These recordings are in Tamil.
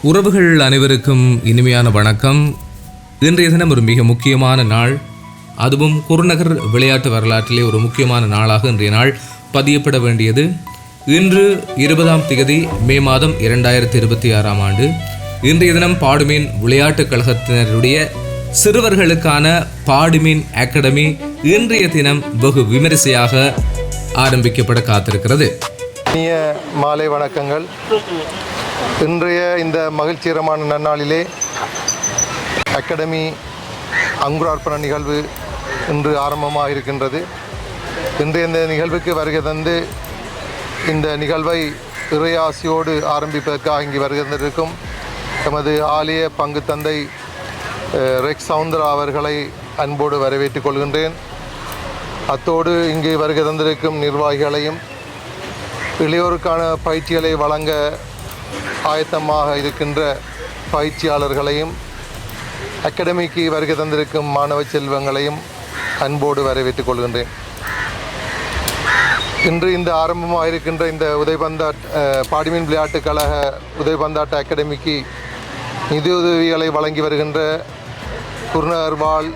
உறவுகள் அனைவருக்கும் இனிமையான வணக்கம். இன்றைய தினம் ஒரு மிக முக்கியமான நாள், அதுவும் குருநகர் விளையாட்டு வரலாற்றிலே ஒரு முக்கியமான நாளாக இன்றைய நாள் பதியப்பட வேண்டியது. இன்று 20ஆம் தேதி மே மாதம் 2026ஆம் ஆண்டு. இன்றைய தினம் பாடுமீன் விளையாட்டுக் கழகத்தினருடைய சிறுவர்களுக்கான பாடுமீன் அகாடமி இன்றைய தினம் வெகு விமரிசையாக ஆரம்பிக்கப்பட காத்திருக்கிறது. மாலை வணக்கங்கள். இன்றைய இந்த மகிழ்ச்சிகரமான நன்னாளிலே அகாடமி அங்குரார்ப்பண நிகழ்வு இன்று ஆரம்பமாக இருக்கின்றது. இன்றைய இந்த நிகழ்வுக்கு வருகை தந்து இந்த நிகழ்வை இறையாசியோடு ஆரம்பிப்பதற்காக இங்கு வருகை தந்திருக்கும் எமது ஆலய பங்கு தந்தை ரெக்ஸ் சவுந்தரா அவர்களை அன்போடு வரவேற்றுக் கொள்கின்றேன். அத்தோடு இங்கு வருகை தந்திருக்கும் நிர்வாகிகளையும் இளையோருக்கான பயிற்சிகளை வழங்க ஆயத்தமாக இருக்கின்ற பயிற்சியாளர்களையும் அகாடமிக்கு வருகை தந்திருக்கும் மாணவ செல்வங்களையும் அன்போடு வரவேற்றுக் கொள்கின்றேன். இன்று இந்த ஆரம்பமாக இருக்கின்ற இந்த பாடுமீன் விளையாட்டுக் கழக உதயபந்தாட்ட அகாடமிக்கு நிதியுதவிகளை வழங்கி வருகின்ற குருநகர் வாழ்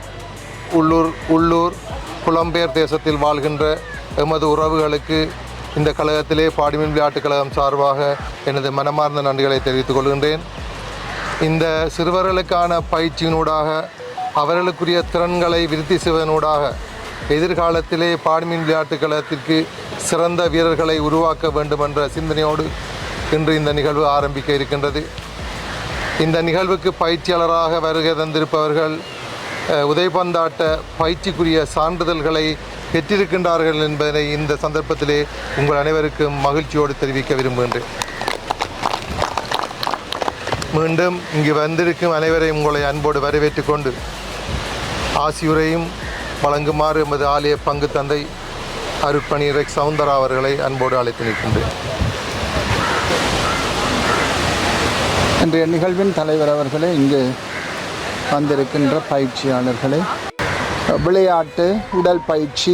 உள்ளூர் புலம்பெயர் தேசத்தில் வாழ்கின்ற எமது உறவுகளுக்கு இந்த கழகத்திலே பாடுமீன் விளையாட்டுக் கழகம் சார்பாக எனது மனமார்ந்த நன்றிகளை தெரிவித்துக் கொள்கின்றேன். இந்த சிறுவர்களுக்கான பயிற்சியினூடாக அவர்களுக்குரிய திறன்களை விருத்தி செய்வதனூடாக எதிர்காலத்திலே பாடுமீன் விளையாட்டுக் கழகத்திற்கு சிறந்த வீரர்களை உருவாக்க வேண்டும் என்ற சிந்தனையோடு இன்று இந்த நிகழ்வு ஆரம்பிக்க இருக்கின்றது. இந்த நிகழ்வுக்கு பயிற்சியாளராக வருகை தந்திருப்பவர்கள் உதயபந்தாட்ட பயிற்சிக்குரிய சான்றிதழ்களை பெற்றிருக்கின்றார்கள் என்பதை இந்த சந்தர்ப்பத்திலே உங்கள் அனைவருக்கும் மகிழ்ச்சியோடு தெரிவிக்க விரும்புகின்றேன். மீண்டும் இங்கு வந்திருக்கும் அனைவரையும் உங்களை அன்போடு வரவேற்றுக் கொண்டு ஆசியுரையும் வழங்குமாறு எமது ஆலய பங்கு தந்தை அருட்பணி ரெக்ஸ் சவுந்தரா அவர்களை அன்போடு அழைத்து நிற்கின்றேன். இன்றைய நிகழ்வின் தலைவர் அவர்களே, இங்கு வந்திருக்கின்ற பயிற்சியாளர்களே, விளையாட்டு உடல் பயிற்சி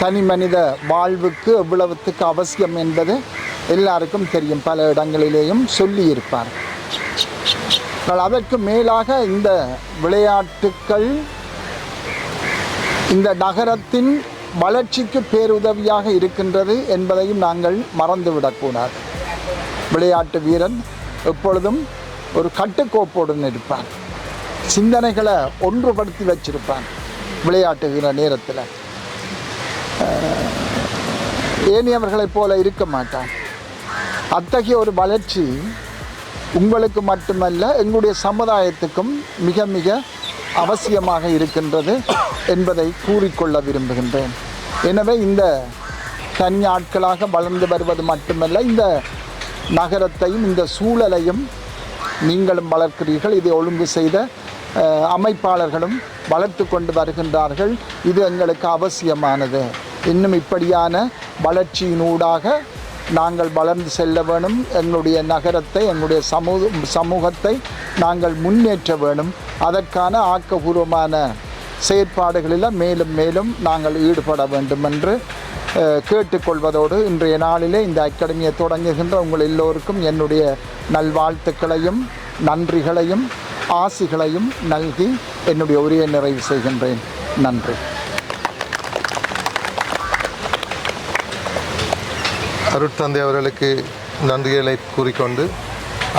தனி மனித வாழ்வுக்கு எவ்வளவுத்துக்கு அவசியம் என்பது எல்லாருக்கும் தெரியும், பல இடங்களிலேயும் சொல்லியிருப்பார். அதற்கு மேலாக இந்த விளையாட்டுக்கள் இந்த நகரத்தின் வளர்ச்சிக்கு பேருதவியாக இருக்கின்றது என்பதையும் நாங்கள் மறந்துவிடக்கூடாது. விளையாட்டு வீரன் எப்பொழுதும் ஒரு கட்டுக்கோப்புடன் இருப்பான், சிந்தனைகளை ஒன்றுபடுத்தி வச்சிருப்பான். விளையாட்டுகிற நேரத்தில் ஏனியவர்களைப் போல இருக்க மாட்டான். அத்தகைய ஒரு வளர்ச்சி உங்களுக்கு மட்டுமல்ல, எங்களுடைய சமுதாயத்துக்கும் மிக மிக அவசியமாக இருக்கின்றது என்பதை கூறிக்கொள்ள விரும்புகின்றேன். எனவே இந்த தனி ஆட்களாக வளர்ந்து வருவது மட்டுமல்ல, இந்த நகரத்தையும் இந்த சூழலையும் நீங்களும் வளர்க்கிறீர்கள். இதை ஒழுங்கு செய்த அமைப்பாளர்களும் வளர்த்து கொண்டு வருகின்றார்கள். இது எங்களுக்கு அவசியமானது. இன்னும் இப்படியான வளர்ச்சியினூடாக நாங்கள் வளர்ந்து செல்ல வேணும். எங்களுடைய நகரத்தை, எங்களுடைய சமூகத்தை நாங்கள் முன்னேற்ற வேணும். அதற்கான ஆக்கப்பூர்வமான செயற்பாடுகளில் மேலும் மேலும் நாங்கள் ஈடுபட வேண்டும் என்று கேட்டுக்கொள்வதோடு இன்றைய நாளிலே இந்த அகாடமியை தொடங்குகின்ற உங்கள் எல்லோருக்கும் என்னுடைய நல்வாழ்த்துக்களையும் நன்றிகளையும் ஆசிகளையும் நல்கி என்னுடைய உரையை நிறைவு செய்கின்றேன். நன்றி. அருட்தந்தை அவர்களுக்கு நன்றிகளை கூறிக்கொண்டு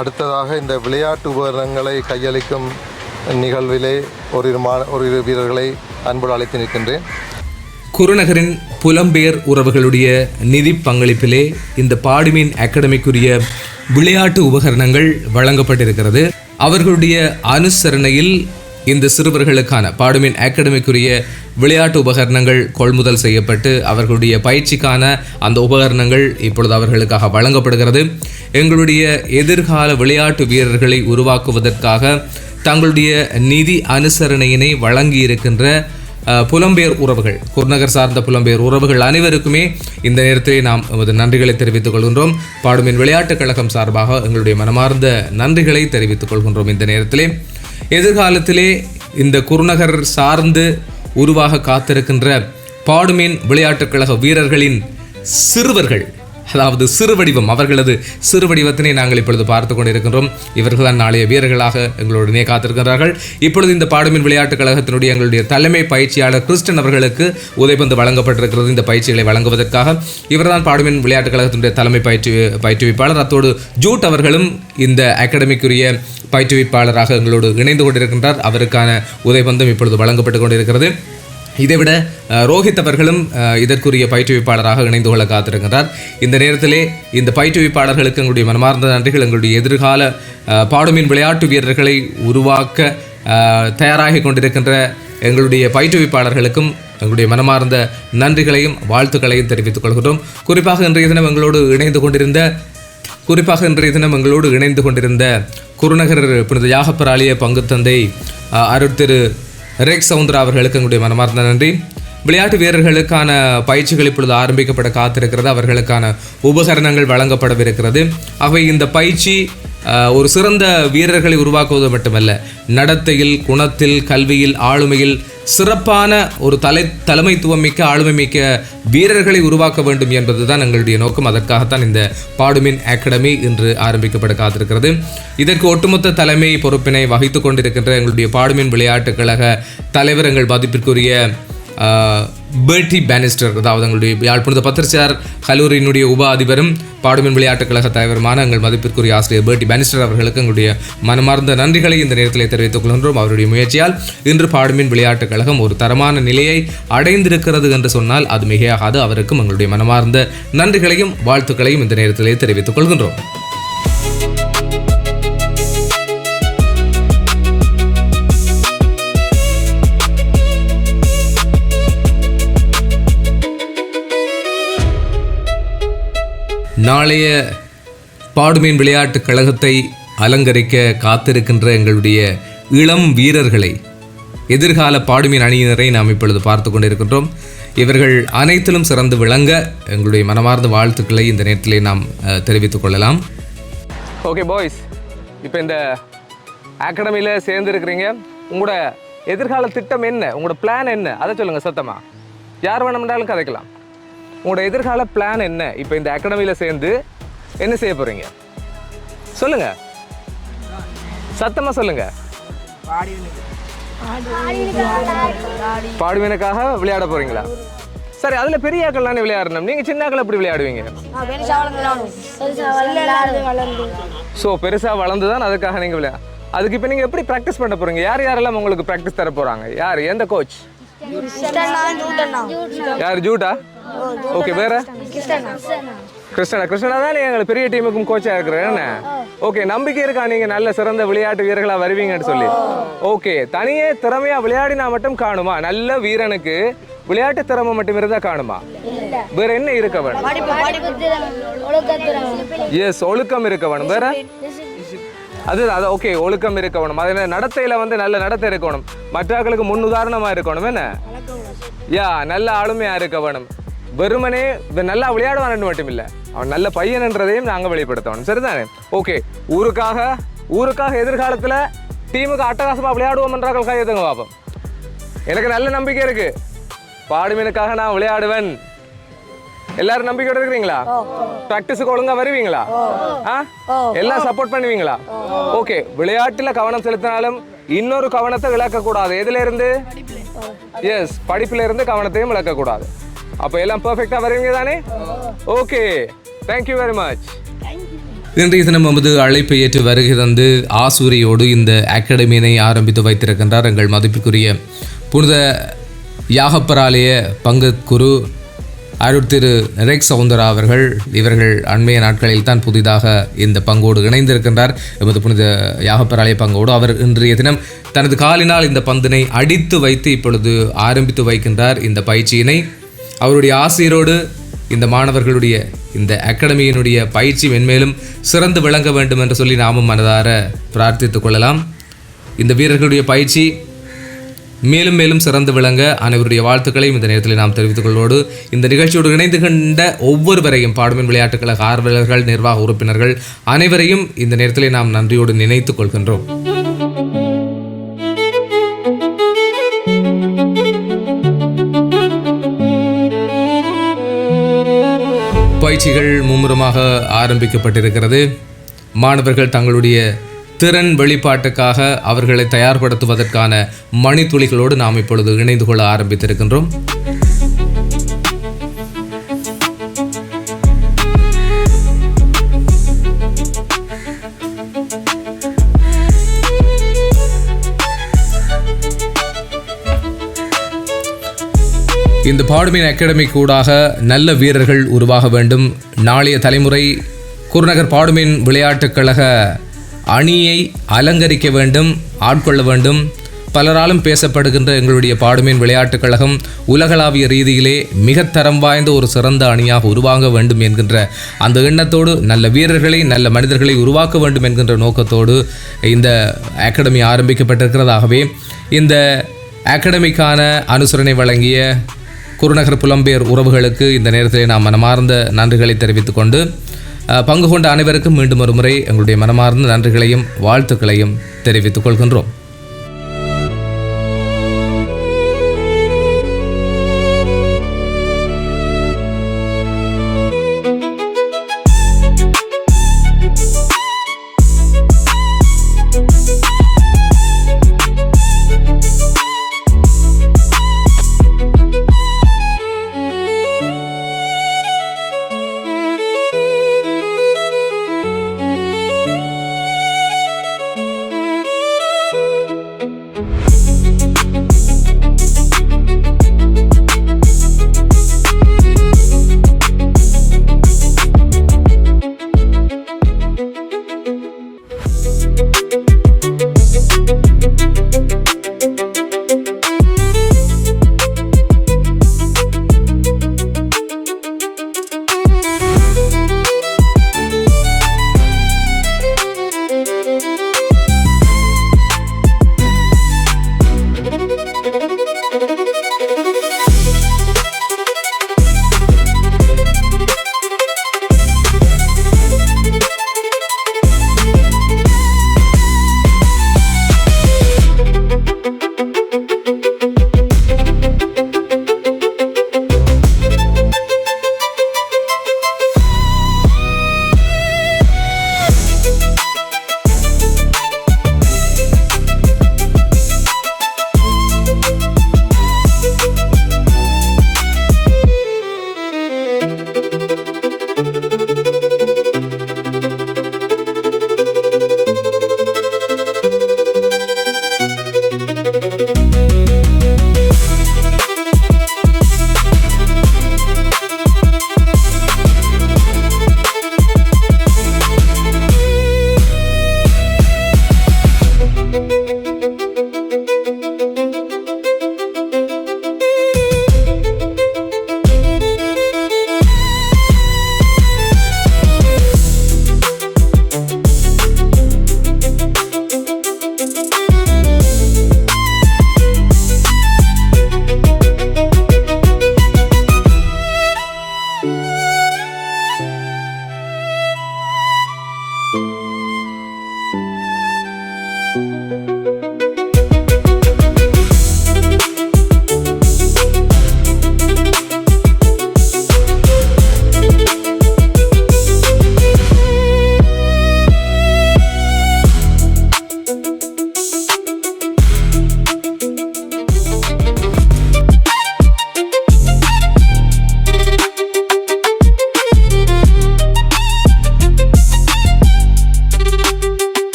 அடுத்ததாக இந்த விளையாட்டு உபகரணங்களை கையளிக்கும் நிகழ்விலே ஒரு வீரர்களை அன்போடு அழைத்து நிற்கின்றேன். குருநகரின் புலம்பெயர் உறவுகளுடைய நிதி பங்களிப்பிலே இந்த பாடுமீன் அகாடமிக்குரிய விளையாட்டு உபகரணங்கள் வழங்கப்பட்டிருக்கிறது. அவர்களுடைய அனுசரணையில் இந்த சிறுவர்களுக்கான பாடுமீன் அகாடமிக்குரிய விளையாட்டு உபகரணங்கள் கொள்முதல் செய்யப்பட்டு அவர்களுடைய பயிற்சிக்கான அந்த உபகரணங்கள் இப்பொழுது அவர்களுக்காக வழங்கப்படுகிறது. எங்களுடைய எதிர்கால விளையாட்டு வீரர்களை உருவாக்குவதற்காக தங்களுடைய நிதி அனுசரணையினை வழங்கியிருக்கின்ற புலம்பெயர் உறவுகள், குருநகர் சார்ந்த புலம்பெயர் உறவுகள் அனைவருக்குமே இந்த நேரத்திலே நாம் நமது நன்றிகளை தெரிவித்துக் கொள்கின்றோம். பாடுமீன் விளையாட்டுக் கழகம் சார்பாக எங்களுடைய மனமார்ந்த நன்றிகளை தெரிவித்துக் கொள்கின்றோம். இந்த நேரத்திலே எதிர்காலத்திலே இந்த குருநகர் சார்ந்து உருவாக காத்திருக்கின்ற பாடுமீன் விளையாட்டுக் கழக வீரர்களின் சிறுவர்கள் அதாவது சிறு வடிவம், அவர்களது சிறு வடிவத்தினை நாங்கள் இப்பொழுது பார்த்து கொண்டிருக்கின்றோம். இவர்கள் தான் நாளைய வீரர்களாக எங்களுடனே காத்திருக்கிறார்கள். இப்பொழுது இந்த பாடுமின் விளையாட்டுக் கழகத்தினுடைய எங்களுடைய தலைமை பயிற்சியாளர் கிறிஸ்டன் அவர்களுக்கு உதைப்பந்து வழங்கப்பட்டிருக்கிறது இந்த பயிற்சிகளை வழங்குவதற்காக. இவர்தான் பாடுமின் விளையாட்டுக் கழகத்தினுடைய தலைமை பயிற்றுவிப்பாளர். அத்தோடு ஜூட் அவர்களும் இந்த அகாடமிக்குரிய பயிற்றுவிப்பாளராக எங்களோடு இணைந்து கொண்டிருக்கின்றார். அவருக்கான உதைப்பந்தம் இப்பொழுது வழங்கப்பட்டு கொண்டிருக்கிறது. இதைவிட ரோஹித் அவர்களும் இதற்குரிய பயிற்றுவிப்பாளராக இணைந்து கொள்ள காத்திருக்கிறார். இந்த நேரத்திலே இந்த பயிற்றுவிப்பாளர்களுக்கு எங்களுடைய மனமார்ந்த நன்றிகள். எங்களுடைய எதிர்கால பாடுமின் விளையாட்டு வீரர்களை உருவாக்க தயாராகி கொண்டிருக்கின்ற எங்களுடைய பயிற்றுவிப்பாளர்களுக்கும் எங்களுடைய மனமார்ந்த நன்றிகளையும் வாழ்த்துக்களையும் தெரிவித்துக் கொள்கிறோம். குறிப்பாக இன்றைய தினம் எங்களோடு இணைந்து கொண்டிருந்த குருநகர் புனித யாகப்பர் ஆலய பங்கு தந்தை அருட்திரு ரெக்ஸ் சவுந்தரா அவர்களுக்கு எங்களுடைய மனமார்ந்த நன்றி. விளையாட்டு வீரர்களுக்கான பயிற்சிகள் இப்பொழுது ஆரம்பிக்கப்பட காத்திருக்கிறது. அவர்களுக்கான உபகரணங்கள் வழங்கப்படவிருக்கிறது. ஆகவே இந்த பயிற்சி ஒரு சிறந்த வீரர்களை உருவாக்குவது மட்டுமல்ல, நடத்தையில், குணத்தில், கல்வியில், ஆளுமையில் சிறப்பான ஒரு தலைமைத்துவம் மிக்க ஆளுமை மிக்க வீரர்களை உருவாக்க வேண்டும் என்பதுதான் எங்களுடைய நோக்கம். அதற்காகத்தான் இந்த பாடுமின் அகாடமி இன்று ஆரம்பிக்கப்பட காத்திருக்கிறது. இதற்கு ஒட்டுமொத்த தலைமை பொறுப்பினை வகித்துக் கொண்டிருக்கின்ற எங்களுடைய பாடுமின் விளையாட்டுக் கழக தலைவர், எங்கள் மதிப்பிற்குரிய பெர்டி பானிஸ்டர், அதாவது எங்களுடைய யாழ்ப்புணத பத்திரிச்சார் கல்லூரியினுடைய உப அதிபரும் பாடுமின் விளையாட்டுக் கழக தலைவருமான எங்கள் மதிப்பிற்குரிய ஆசிரியர் பெர்டி பானிஸ்டர் அவர்களுக்கு எங்களுடைய மனமார்ந்த நன்றிகளை இந்த நேரத்தில் தெரிவித்துக் கொள்கின்றோம். அவருடைய முயற்சியால் இன்று பாடுமின் விளையாட்டுக் கழகம் ஒரு தரமான நிலையை அடைந்திருக்கிறது என்று சொன்னால் அது மிகையாகாது. அவருக்கும் எங்களுடைய மனமார்ந்த நன்றிகளையும் வாழ்த்துக்களையும் இந்த நேரத்திலே தெரிவித்துக் கொள்கின்றோம். நாளைய பாடுமின் விளையாட்டுக் கழகத்தை அலங்கரிக்க காத்திருக்கின்ற எங்களுடைய இளம் வீரர்களை, எதிர்கால பாடுமின் அணியினரை நாம் இப்பொழுது பார்த்து கொண்டிருக்கின்றோம். இவர்கள் அனைத்திலும் சிறந்து விளங்க எங்களுடைய மனமார்ந்த வாழ்த்துக்களை இந்த நேரத்திலே நாம் தெரிவித்துக் கொள்ளலாம். ஓகே பாய்ஸ், இப்போ இந்த அகாடமியில் சேர்ந்துருக்கிறீங்க. உங்களோட எதிர்கால திட்டம் என்ன, உங்களோட பிளான் என்ன, அதை சொல்லுங்கள் சத்தமாக. யார் வேணும்னாலும் கதைக்கலாம். உங்களோட எதிர்கால பிளான் என்ன? இப்போ இந்த அகாடமியில் சேர்ந்து என்ன செய்ய போகிறீங்க சொல்லுங்கள், சத்தமாக சொல்லுங்கள். பாடுவீனுக்காக விளையாட போகிறீங்களா? சரி, அதில் பெரிய ஆக்கள்லாம் விளையாடணும். நீங்கள் சின்ன ஆக்கள் எப்படி விளையாடுவீங்க? ஸோ பெருசாக வளர்ந்து தான் அதுக்காக நீங்கள் அதுக்கு இப்போ நீங்கள் எப்படி ப்ராக்டிஸ் பண்ண போகிறீங்க? யார் யாரெல்லாம் உங்களுக்கு ப்ராக்டிஸ் தர போகிறாங்க? யார், எந்த கோச்? யார், ஜூட்டா? ஓகே, வேற? கிருஷ்ணனா தான் எங்களுக்கு பெரிய டீமுக்கும் கோச்சாக இருக்கிறேன் என்ன? ஓகே, நம்பிக்கை இருக்கா நீங்கள் நல்ல சிறந்த விளையாட்டு வீரர்களாக வருவீங்கன்னு சொல்லி? ஓகே, தனியே திறமையாக விளையாடினா மட்டும் காணுமா? நல்ல வீரனுக்கு விளையாட்டு திறமை மட்டும் இருந்தால் காணுமா? வேற என்ன இருக்க வேணும்? எஸ், ஒழுக்கம் இருக்க வேணும். வேற? அது ஓகே, ஒழுக்கம் இருக்க வேணும். அது நடத்தையில் நல்ல நடத்தை இருக்கணும். மற்றவர்களுக்கு முன் உதாரணமாக இருக்கணும். என்ன? யா, நல்ல ஆளுமையாக இருக்க வேணும். வெறுமனே நல்லா விளையாடுவான்னு மட்டும் இல்லை, அவன் நல்ல பையன்ன்றதையும் நாங்கள் வெளிப்படுத்தணும். சரிதானே? ஓகே, ஊருக்காக எதிர்காலத்தில் டீமுக்கு அட்டகாசமாக விளையாடுவோம்ன்றார்கள். கையெழுத்துங்க பார்ப்போம். எனக்கு நல்ல நம்பிக்கை இருக்கு, பாடுமீனுக்காக நான் விளையாடுவேன். எல்லாரும் நம்பிக்கையோட இருக்கிறீங்களா? பிராக்டிஸுக்கு ஒழுங்கா வருவீங்களா? எல்லாம் சப்போர்ட் பண்ணுவீங்களா? ஓகே, விளையாட்டுல கவனம் செலுத்தினாலும் இன்னொரு கவனத்தை இழக்க கூடாது. எதுல இருந்து? எஸ், படிப்புல இருந்து கவனத்தையும் இழக்க கூடாது. அப்ப எல்லாம் பெர்ஃபெக்ட்டா வருவீங்க தானே? Okay, thank you very much. இன்றைய தினம் நமது அழைப்பை ஏற்று வருகை தந்து ஆசூரியோடு இந்த அகாடமியினை ஆரம்பித்து வைத்திருக்கின்றார் எங்கள் மதிப்புக்குரிய புனித யாகப்பர் ஆலய பங்கு குரு அருட்திரு ரெக்ஸ் சவுந்தரா அவர்கள். இவர்கள் அண்மைய நாட்களில் தான் புதிதாக இந்த பங்கோடு இணைந்திருக்கின்றார், எமது புனித யாகப்பர் ஆலய பங்கோடு. அவர் இன்றைய தினம் தனது காலினால் இந்த பந்தினை அடித்து வைத்து இப்பொழுது ஆரம்பித்து வைக்கின்றார் இந்த பயிற்சியினை. அவருடைய ஆசிரியரோடு இந்த மாணவர்களுடைய இந்த அகாடமியினுடைய பயிற்சி மென்மேலும் சிறந்து விளங்க வேண்டும் என்று சொல்லி நாமும் மனதார பிரார்த்தித்துக் கொள்ளலாம். இந்த வீரர்களுடைய பயிற்சி மேலும் மேலும் சிறந்து விளங்க அனைவருடைய வாழ்த்துக்களையும் இந்த நேரத்தில் நாம் தெரிவித்துக் கொள்வோடு, இந்த நிகழ்ச்சியோடு இணைந்து கொண்ட ஒவ்வொருவரையும், பாடுமின் விளையாட்டுக் கழக ஆர்வலர்கள், நிர்வாக உறுப்பினர்கள் அனைவரையும் இந்த நேரத்தில் நாம் நன்றியோடு நினைத்துக் கொள்கின்றோம். பயிற்சிகள் மும்முரமாக ஆரம்பிக்கப்பட்டிருக்கிறது. மாணவர்கள் தங்களுடைய திறன் வெளிப்பாட்டுக்காக அவர்களை தயார்படுத்துவதற்கான மணித்துளிகளோடு நாம் இப்பொழுது இணைந்து கொள்ள ஆரம்பித்திருக்கின்றோம். இந்த பாடுமீன் அகாடமி கூடாக நல்ல வீரர்கள் உருவாக வேண்டும். நாளைய தலைமுறை குருநகர் பாடுமீன் விளையாட்டுக் கழக அணியை அலங்கரிக்க வேண்டும், ஆட்கொள்ள வேண்டும். பலராலும் பேசப்படுகின்ற எங்களுடைய பாடுமீன் விளையாட்டுக் கழகம் உலகளாவிய ரீதியிலே மிக தரம் வாய்ந்த ஒரு சிறந்த அணியாக உருவாக வேண்டும் என்கின்ற அந்த எண்ணத்தோடு நல்ல வீரர்களை நல்ல மனிதர்களை உருவாக்க வேண்டும் என்கின்ற நோக்கத்தோடு இந்த அகாடமி ஆரம்பிக்கப்பட்டிருக்கிறதாகவே இந்த அகாடமிக்கான அனுசரணை வழங்கிய குருநகர் புலம்பெயர் உறவுகளுக்கு இந்த நேரத்தில் நாம் மனமார்ந்த நன்றிகளை தெரிவித்துக் கொண்டு பங்கு கொண்ட அனைவருக்கும் மீண்டும் ஒரு முறை எங்களுடைய மனமார்ந்த நன்றிகளையும் வாழ்த்துக்களையும் தெரிவித்துக் கொள்கின்றோம்.